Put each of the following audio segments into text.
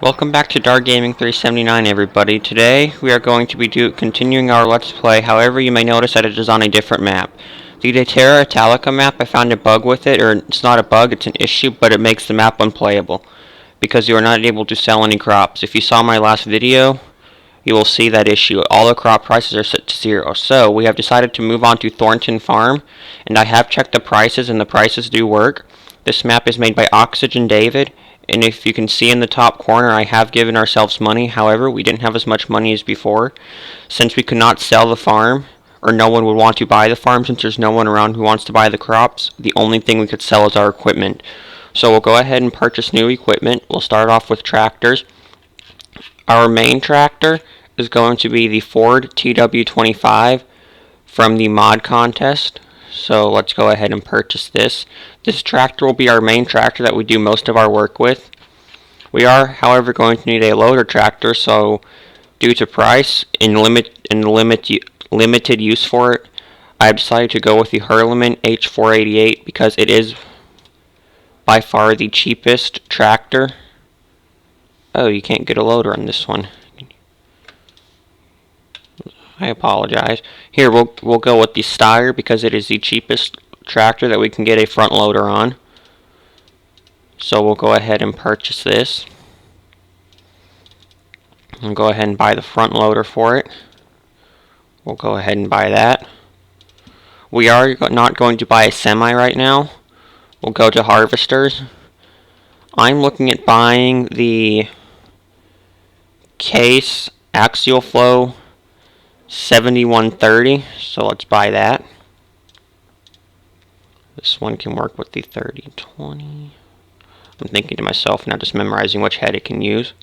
Welcome back to Dark Gaming 379, everybody. Today we are going to be continuing our Let's Play. However, you may notice that it is on a different map. The Terra Italica map, I found a bug with it, or it's not a bug, it's an issue, but it makes the map unplayable because you are not able to sell any crops. If you saw my last video, you will see that issue. All the crop prices are set to 0. So we have decided to move on to Thornton Farm, and I have checked the prices, and the prices do work. This map is made by Oxygen David. And if you can see in the top corner, I have given ourselves money. However, we didn't have as much money as before. Since we could not sell the farm, or no one would want to buy the farm since there's no one around who wants to buy the crops, the only thing we could sell is our equipment. So we'll go ahead and purchase new equipment. We'll start off with tractors. Our main tractor is going to be the Ford TW25 from the mod contest. So let's go ahead and purchase this. This tractor will be our main tractor that we do most of our work with. We are, however, going to need a loader tractor, so due to price and limited use for it, I have decided to go with the Hurleman H488 because it is by far the cheapest tractor. Oh, you can't get a loader on this one. I apologize. Here, we'll go with the Steyr because it is the cheapest tractor that we can get a front loader on. So we'll go ahead and purchase this. And go ahead and buy the front loader for it. We'll go ahead and buy that. We are not going to buy a semi right now. We'll go to harvesters. I'm looking at buying the Case Axial Flow 7130, so let's buy that. This one can work with the 3020. I'm thinking to myself now, just memorizing which head it can use.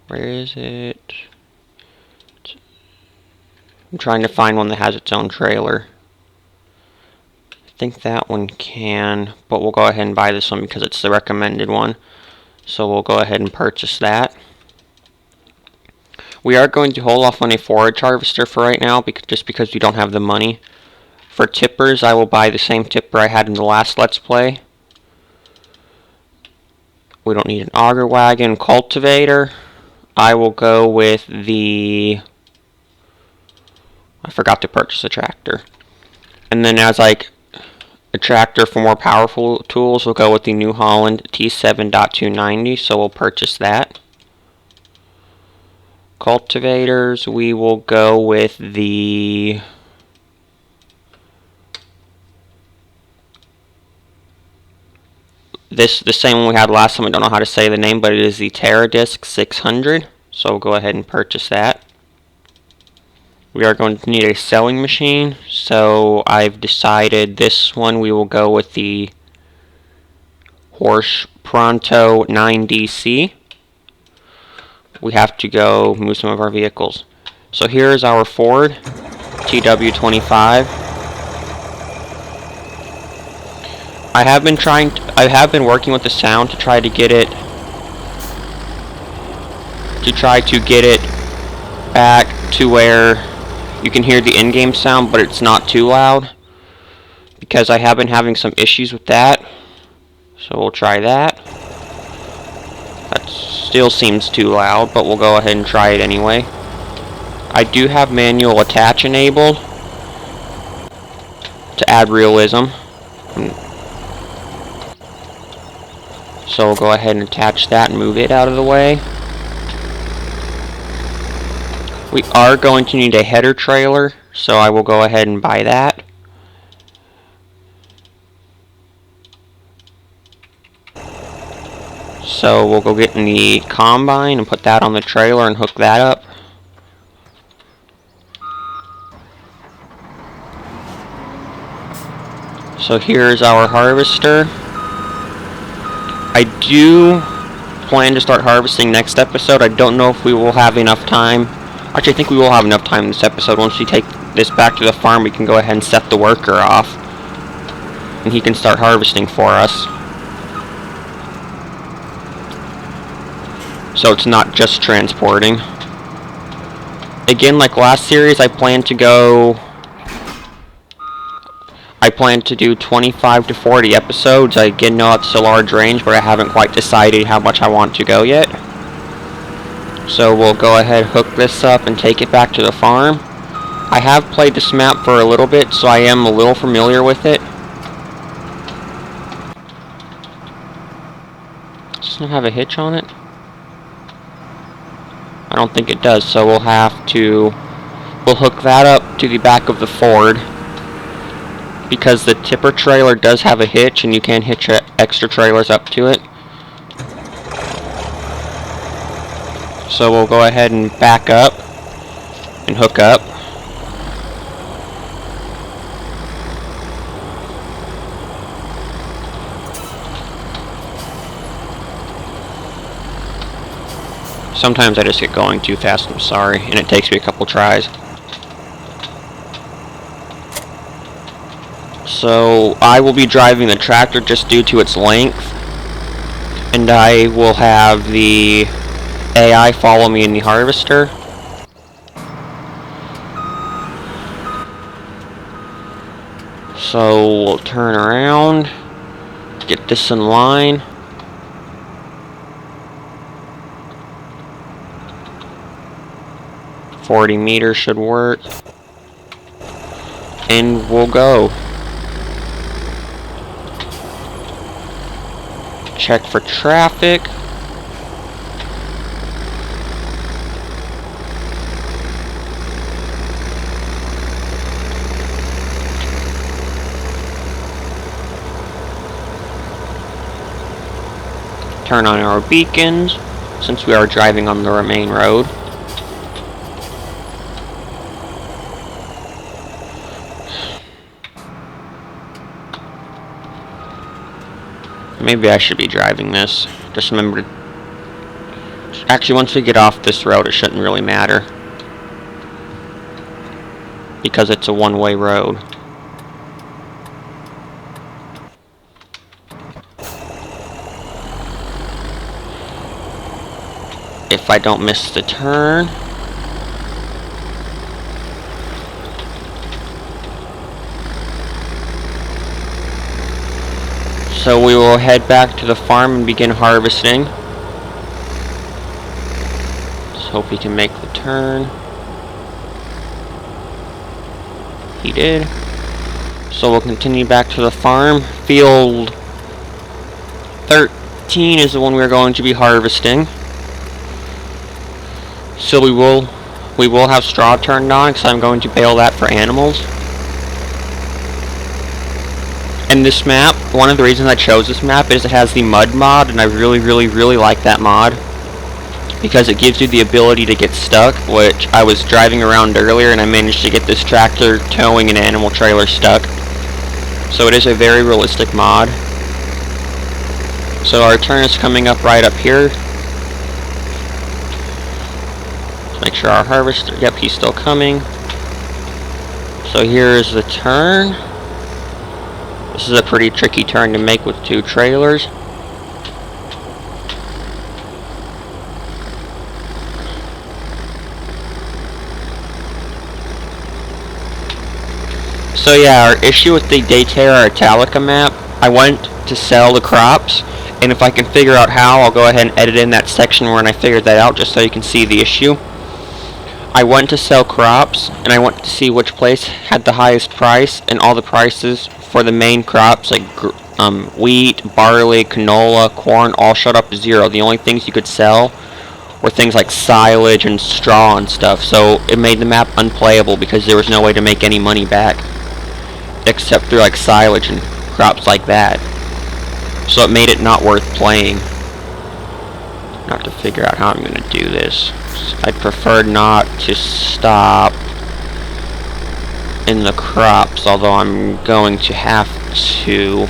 Where is it? I'm trying to find one that has its own trailer. I think that one can, but we'll go ahead and buy this one because it's the recommended one. So we'll go ahead and purchase that. We are going to hold off on a forage harvester for right now, just because we don't have the money. For tippers, I will buy the same tipper I had in the last Let's Play. We don't need an auger wagon. Cultivator, I will go with the... I forgot to purchase a tractor. And then as like a tractor for more powerful tools, we'll go with the New Holland T7.290, so we'll purchase that. Cultivators, we will go with the the same one we had last time. I don't know how to say the name, but it is the Teradisc 600, so we'll go ahead and purchase that. We are going to need a sewing machine, so I've decided this one we will go with the Horsch Pronto 9DC. We have to go move some of our vehicles. So here is our Ford TW25. I have been working with the sound to try to get it back to where you can hear the in-game sound, but it's not too loud, because I have been having some issues with that. So we'll try that. That still seems too loud, but we'll go ahead and try it anyway. I do have manual attach enabled to add realism. So we'll go ahead and attach that and move it out of the way. We are going to need a header trailer, so I will go ahead and buy that. So we'll go get in the combine and put that on the trailer and hook that up. So here's our harvester. I do plan to start harvesting next episode. I don't know if we will have enough time. Actually, I think we will have enough time in this episode. Once we take this back to the farm, we can go ahead and set the worker off, and he can start harvesting for us. So it's not just transporting. Again, like last series, I plan to I plan to do 25 to 40 episodes. I again know it's a large range, but I haven't quite decided how much I want to go yet. So we'll go ahead, hook this up, and take it back to the farm. I have played this map for a little bit, so I am a little familiar with it. Does it have a hitch on it? I don't think it does, so we'll hook that up to the back of the Ford, because the tipper trailer does have a hitch and you can hitch extra trailers up to it. So we'll go ahead and back up and hook up. Sometimes I just get going too fast, I'm sorry, and it takes me a couple tries. So I will be driving the tractor just due to its length, and I will have the AI follow me in the harvester. So we'll turn around, get this in line. $40 meters should work, and we'll go. Check for traffic. Turn on our beacons, since we are driving on the main road. Maybe I should be driving this. Just remember to... Actually, once we get off this road, it shouldn't really matter, because it's a one-way road. If I don't miss the turn. So we will head back to the farm and begin harvesting. Let's hope he can make the turn. He did. So we'll continue back to the farm. Field 13 is the one we're going to be harvesting. So we will have straw turned on, because I'm going to bale that for animals. And this map, one of the reasons I chose this map is it has the mud mod, and I really like that mod, because it gives you the ability to get stuck, which I was driving around earlier and I managed to get this tractor towing an animal trailer stuck. So it is a very realistic mod. So our turn is coming up right up here. Let's make sure our harvester, yep, he's still coming. So here's the turn. This is a pretty tricky turn to make with two trailers. So yeah, our issue with the Daytera Italica map, I went to sell the crops, and if I can figure out how, I'll go ahead and edit in that section where I figured that out, just so you can see the issue. I went to sell crops, and I went to see which place had the highest price, and all the prices for the main crops, like wheat, barley, canola, corn, all shot up to 0. The only things you could sell were things like silage and straw and stuff, so it made the map unplayable because there was no way to make any money back, except through like silage and crops like that. So it made it not worth playing. I have to figure out how I'm going to do this. I'd prefer not to stop in the crops, although I'm going to have to.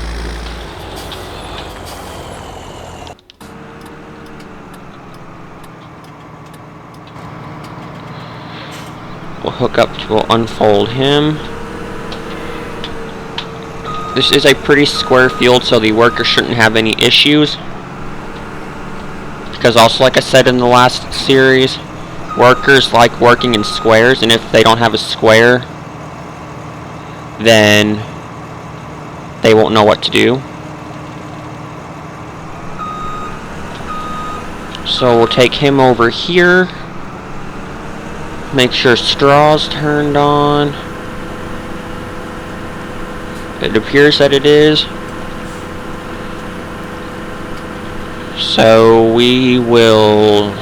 We'll hook up to, we'll unfold him. This is a pretty square field, so the worker shouldn't have any issues. Because also, like I said in the last series, workers like working in squares, and if they don't have a square, then they won't know what to do. So we'll take him over here. Make sure straw's turned on. It appears that it is. So we will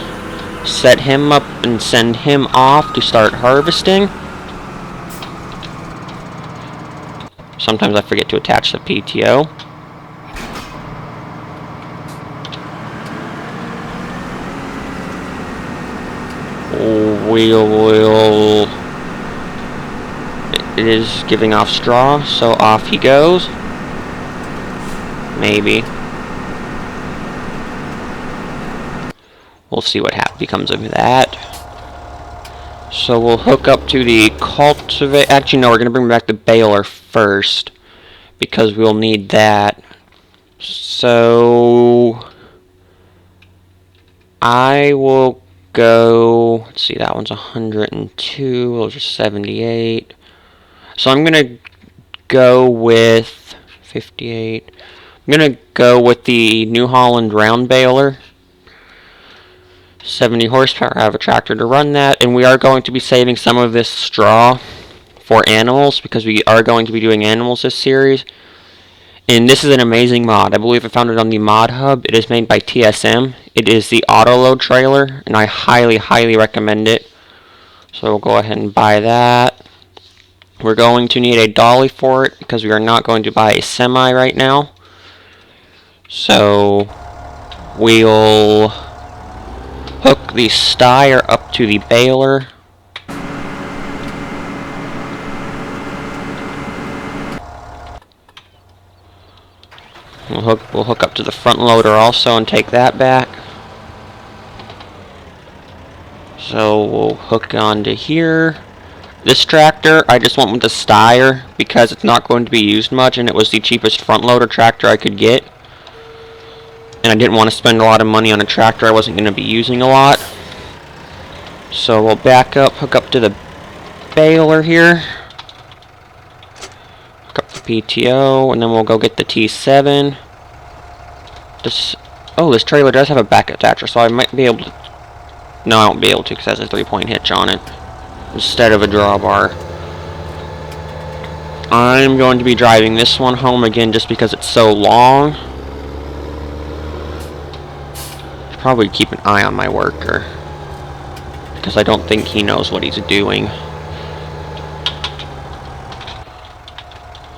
set him up and send him off to start harvesting. Sometimes I forget to attach the PTO. It is giving off straw, so off he goes. Maybe. We'll see what becomes of that. So we'll hook up to the cultivate. Actually, no, we're going to bring back the baler first, because we'll need that. So I will go, let's see, that one's 102, those are 78. So I'm going to go with 58. I'm going to go with the New Holland round baler. 70 horsepower. I have a tractor to run that, and we are going to be saving some of this straw for animals, because we are going to be doing animals this series. And this is an amazing mod. I believe I found it on the Mod Hub. It is made by TSM. It is the auto load trailer, and I highly, highly recommend it. So we'll go ahead and buy that. We're going to need a dolly for it, because we are not going to buy a semi right now. So we'll hook the styer up to the baler. We'll hook up to the front loader also and take that back. So we'll hook onto here. This tractor, I just went with the styer because it's not going to be used much, and it was the cheapest front loader tractor I could get. And I didn't want to spend a lot of money on a tractor I wasn't going to be using a lot. So we'll back up, hook up to the baler here. Hook up the PTO, and then we'll go get the T7. This trailer does have a back attacher, so I might be able to... No, I won't be able to because it has a 3-point hitch on it instead of a drawbar. I'm going to be driving this one home again just because it's so long. Probably keep an eye on my worker, because I don't think he knows what he's doing.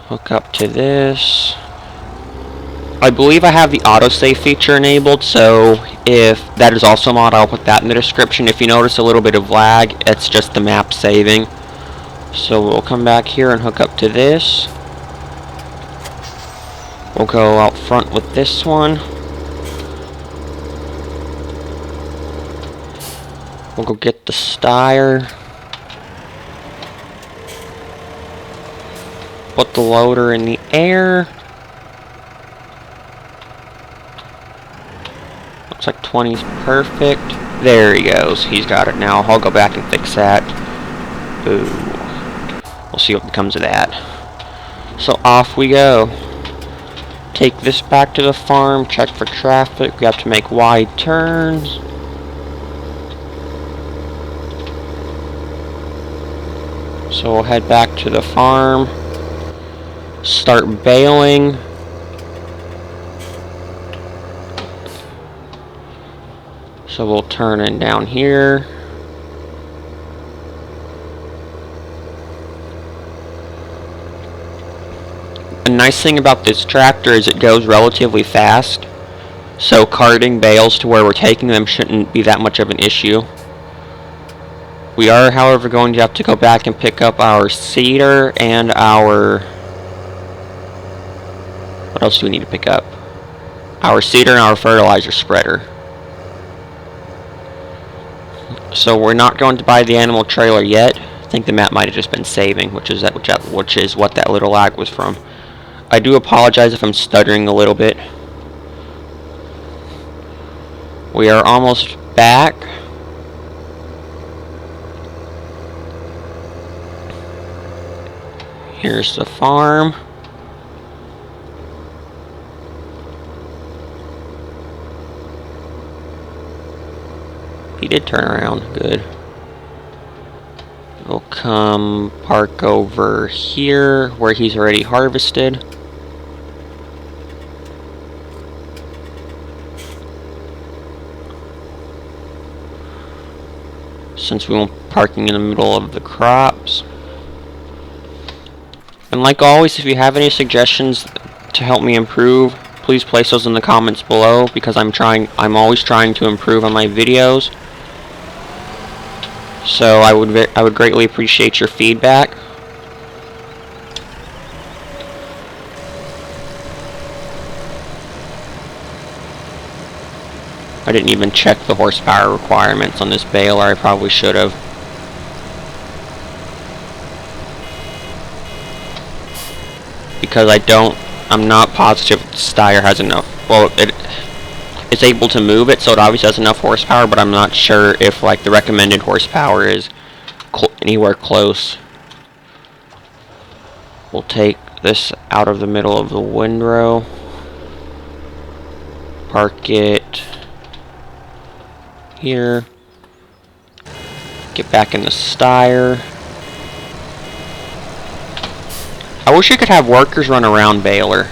Hook up to this. I believe I have the autosave feature enabled, so if that is also a mod, I'll put that in the description. If you notice a little bit of lag, it's just the map saving. So we'll come back here and hook up to this. We'll go out front with this one. We'll go get the styer. Put the loader in the air. Looks like 20's perfect. There he goes. He's got it now. I'll go back and fix that. Ooh. We'll see what becomes of that. So off we go. Take this back to the farm. Check for traffic. We have to make wide turns. So we'll head back to the farm. Start baling. So we'll turn in down here. A nice thing about this tractor is it goes relatively fast. So carting bales to where we're taking them shouldn't be that much of an issue. We are, however, going to have to go back and pick up our seeder and our... What else do we need to pick up? Our seeder and our fertilizer spreader. So we're not going to buy the animal trailer yet. I think the map might have just been saving, which is what that little lag was from. I do apologize if I'm stuttering a little bit. We are almost back. Here's the farm. He did turn around. Good. We'll come park over here where he's already harvested. Since we won't be parking in the middle of the crops. And like always, if you have any suggestions to help me improve, please place those in the comments below, because I'm always trying to improve on my videos. So I would greatly appreciate your feedback. I didn't even check the horsepower requirements on this baler. I probably should have. Because I'm not positive Steyr has enough. Well, it's able to move it, so it obviously has enough horsepower, but I'm not sure if like the recommended horsepower is anywhere close. We'll take this out of the middle of the windrow. Park it here. Get back in the Steyr. I wish you could have workers run around baler.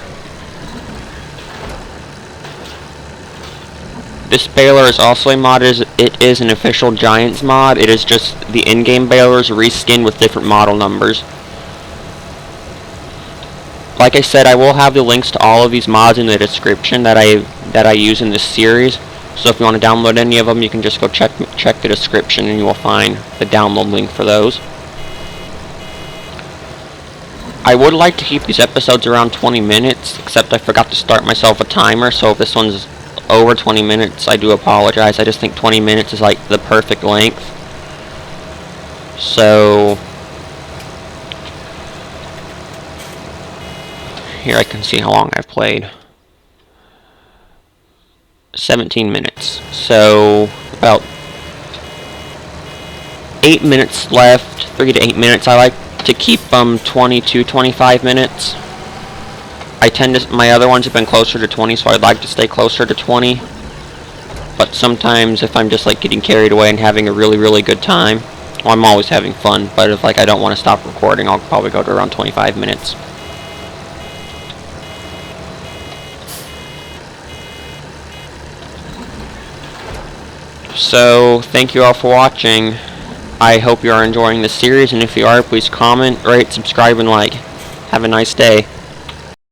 This baler is also a mod. It is an official Giants mod. It is just the in-game balers reskinned with different model numbers. Like I said, I will have the links to all of these mods in the description that I use in this series. So if you want to download any of them, you can just go check the description and you will find the download link for those. I would like to keep these episodes around 20 minutes, except I forgot to start myself a timer, so if this one's over 20 minutes, I do apologize. I just think 20 minutes is like the perfect length. So here I can see how long I've played. 17 minutes. So about 8 minutes left, 3 to 8 minutes. I like to keep them 20 to 25 minutes. My other ones have been closer to 20, so I'd like to stay closer to 20. But sometimes if I'm just like getting carried away and having a really good time, well, I'm always having fun, but if like I don't want to stop recording, I'll probably go to around 25 minutes. So, thank you all for watching. I hope you are enjoying this series, and if you are, please comment, rate, subscribe, and like. Have a nice day.